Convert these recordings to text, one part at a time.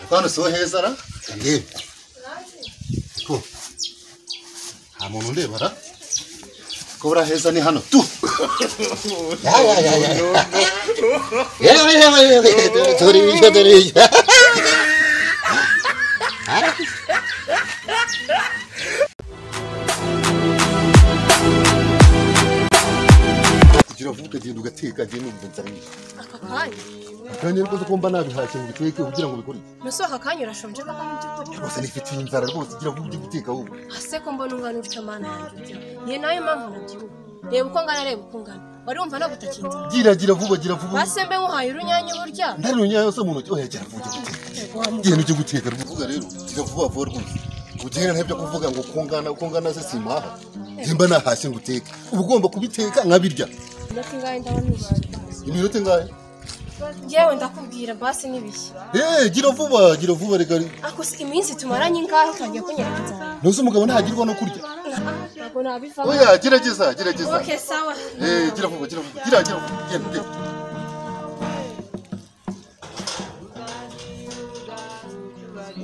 Quando sou rezara, ali. Pô. A mão não leva, né? Cobra reza ni hano. Tu. Ya. Tori. Kiravuka gihe ugateka gihe n'ubunzari. Akakanya. Kandi rero ko komba nabihashye mu biteke kugira ngo bikore. Nuso akakanya urashonje kaka mu byukuri. Rwose nifitiye inzara rwose kiravuga ujye guteka wowe. Ase ko mbona ungana utyo mana yanjye. Niye nayo mpamvu nabyibuka. Reba uko ngana. Wari wumva no gutakinza. Gira vuba. Basembe nkuhaye urunyanya burya. Ndari urunyanya se mu ntoki oya gira vuba guteka. Gihe n'icyo guteka ruvuga rero gira vuba rwose. Ugenda ntebyo kuvuga ngo kungana se simaha. Nimba nahashye nguteka. Ubugomba kubiteka nkabirya. Ndakingaye ndabonishije. Iminota ngahe? Yewe ndakubwira basi nibishye. Gira vuba reka. Ako si iminsi tumaranye ingahe utangiye kunyereza. Nose umugabo ntagirwa no kurya. Ntabwo nabiva. Oya gerageza. Okay sawa. Gira vuba. Genda.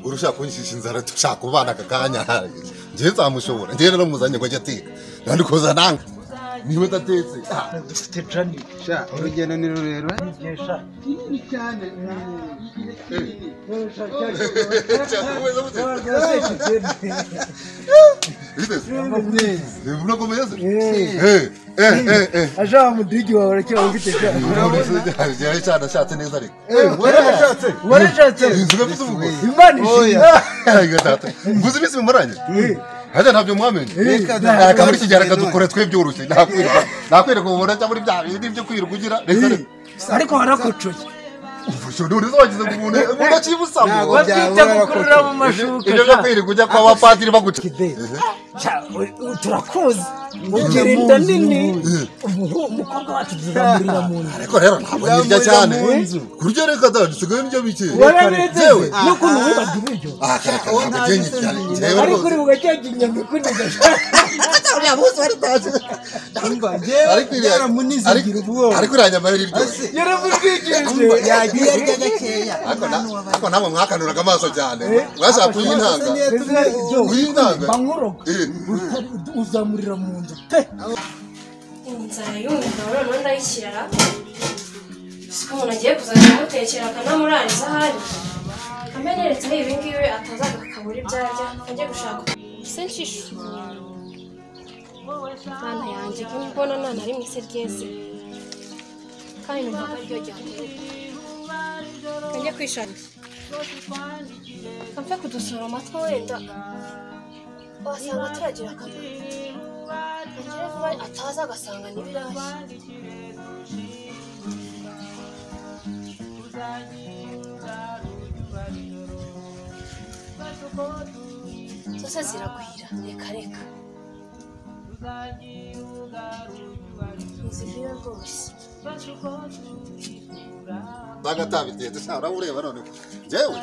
Urusha kunyishisha inzara tushaka kubana akakanya. Ngiye nzamushobora. Ngiye naramuzanye ngo ajye ateka. Ndandikoza nanga. Niwe tatetse. Dufite jani. Sha urugendo ni rurerure. Nigesha. Ni cyane. Aja mudigi wawe aracyari ufite sha. Yarashatse neza ariko. Warashatse. Inzuga bizuvuga. Imana ishimwe. Nguzi ibisi mumuranye. Hada ntabyo mwamenye. Akamuri kijyara kadukora twe byoroshye. Nakwereka ubona cyangwa muri bya bindi byo kwiruka ugira. Ariko harakocoye. Ushobora wagize ngo umuntu akibusamo. Babyita gukurura mu mashuka. Ibyo kwiruka ujya kwa bapadiri baguca. Turakoze. Ugira inda nini. Umukobwa wacu tuzamurira mu nzu. Ariko rero ntabwo nirya cyane. Kurya reka da dusigaye n'ibyo bike. Yewe nuko nubaga ibyo. Ariko uri ugacyaga inyama kuniga. Uriya munsi wari taje. Ariko iranyama riri ryose. Yaramubwigirije. Yagiye arya gakeya. Ariko namwe mwakanuraga amaso cyane. Mwashaka kuyintanga. Kuyintanga. Bankoroga. Uzamurira mu nzu pe. Inzara yumva none ndayishyira. Siko umuntu agiye kuzajya mutekera akanamurariza ahari. Amenyeretseho ibi ngibi atazaga akabura ibyo arya ajya gushaka. Se nshishu. Mana yanjye ko mbona nana ari mwise ryeze. Kandi numva aryo ryateye. Kajya kwishakira. Kamfe kudusura amatwi wenda. Wasanga turagira akamaro. Agira vuba ataza agasanga n'ibirashya. Zose ziragwira reka. Izibira rwose. Bagatabiteye dushara ureba none. Jewe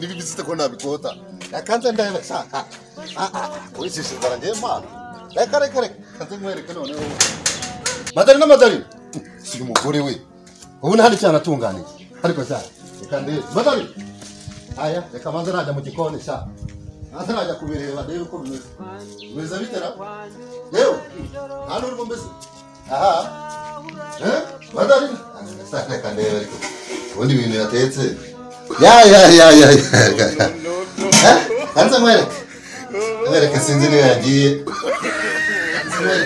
nibibisite ko nabikota. Yakanze ndaheba shaka. Urishishe ngiye mana. Reka. Kanze mwereke none wowe. Madari. Si umugore we. Ubu ntari cyane atunganiye. Ariko cyane. Reka ndebe. Madari. Aya, reka manze najya mu gikoni sha. Nanze najya kubireba ndebe uko bimeze. Bimeze bitera. Yewe. Hano urimo mbese. Aha. Madari. Reka ndebe ariko. Ubundi ibintu yatetse. Ya. Kanze mwereke sinzi niyo yagiye.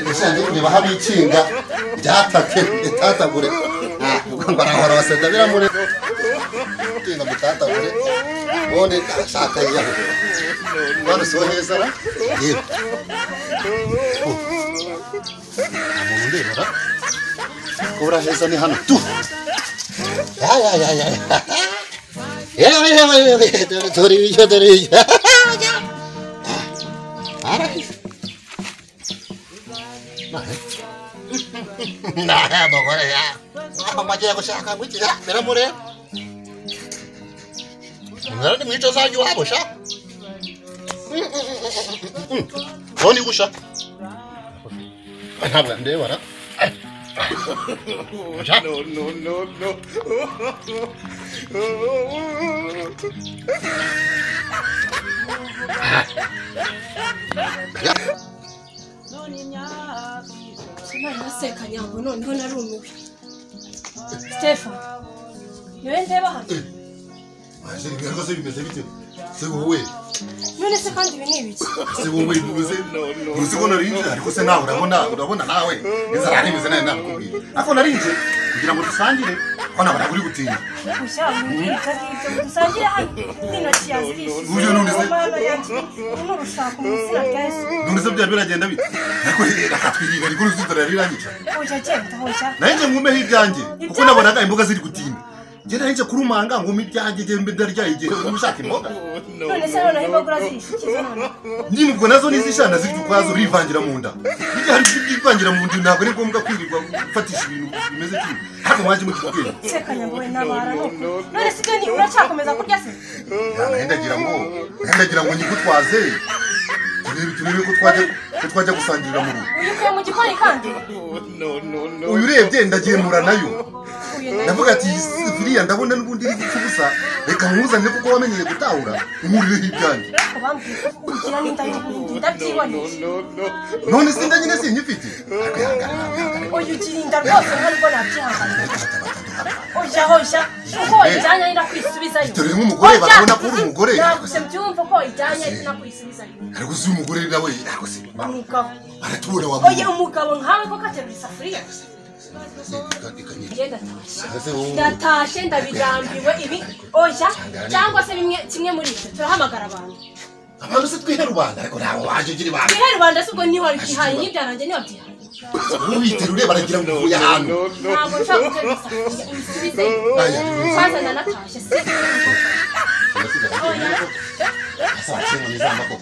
Nishanje kureba hano ikinga byatake itatagure. Ngo arahora basenda biramure. Kinga mutatagure. Bone ashaka ya. Bano so hezara. Yego. Amuntu ndebara. Kobra heza ni hano tu. Ya. Tori. Nah, bagore ya. Amaje gushaka gwitira biramure. Ngara mwico zanyu wabo sha. Boni gusha. Ntabwo ndebara. No. Simana naseka nyambo noneho narumiwe. Stefan. Yewe ndeba hano. Aje ngira ko se bimeze bite? Se wowe. None se kandi ibi ni ibiki? Se wowe bivuze. Uzi ko narinje ariko se nawe urabona nawe. Inzara nimeze nawe nakubwiye. Ako narinje kugira ngo dusangire ko nabara kuri gutinya. Ushaje dusangire hano. Nino kiyazirisha. Uyo none se. Uno rushaka umusira Yesu. None se bya biragenda bite? Ariko rakatwiringa ariko ruzitara rirangica. Oja cyenda hoja. Naje ngume hijanje kuko nabonaga imboga ziri gutinda. Jera nje kurumanga ngo mibyange je mbe ndaryaye umushaka imboga. None se none imboga zishikiza none. Nyine ubwo nazo nizishana ziri kwazo rivangira mu nda. Bijya hari byivangira mu nda ntabwo ari ngombwa kwirirwa gufatisha ibintu bimeze kimwe. Hako mwaje mu kigero. Sekanya ngo nabara nuko. None se ni uracyakomeza kurya se? Ndagira ngo nyigutwaze. Turebe ko twajya gusangirira mu rugo. Uyukuye mu gikoni kandi? Uyu urebye ndagemura nayo. Ndavuga ati firiya ndabona n'ubundi iri gucubusa reka nkuzane kuko wamenyeye gutahura umuriro hibyange. Ugira n'inda y'ubundi ndabyiboneye. None sinda nyine sinyifite. Oya ugira inda rwose ntabwo nabyihangana. Oya hoja uko ijyanye ndakwisubizayo. Dore nk'umugore babona ko uri umugore. Naguse mbyumva ko ijyanye ndakwisubizayo. Ariko si umugore nawe nako se. Umugabo. Aratubura wa. Oya umugabo nkawe ko katerura isafuriya. Ndatashe ndabigambiwe ibi oya cyangwa se bimwe kimwe muri cyo turahamagara abantu. Abantu se twihe rubanda ariko ntawe waje ugira ibanga. Twihe rubanda se ubwo niho rikihaye n'ibyaranjye niho byihaye. Ubitera ureba aragira ngo uvuye ahantu. Ntabwo nshaka guterura isafuriya ubisubize. Kwanza nanatashe se. Oya. Asa cyane nizamba ko.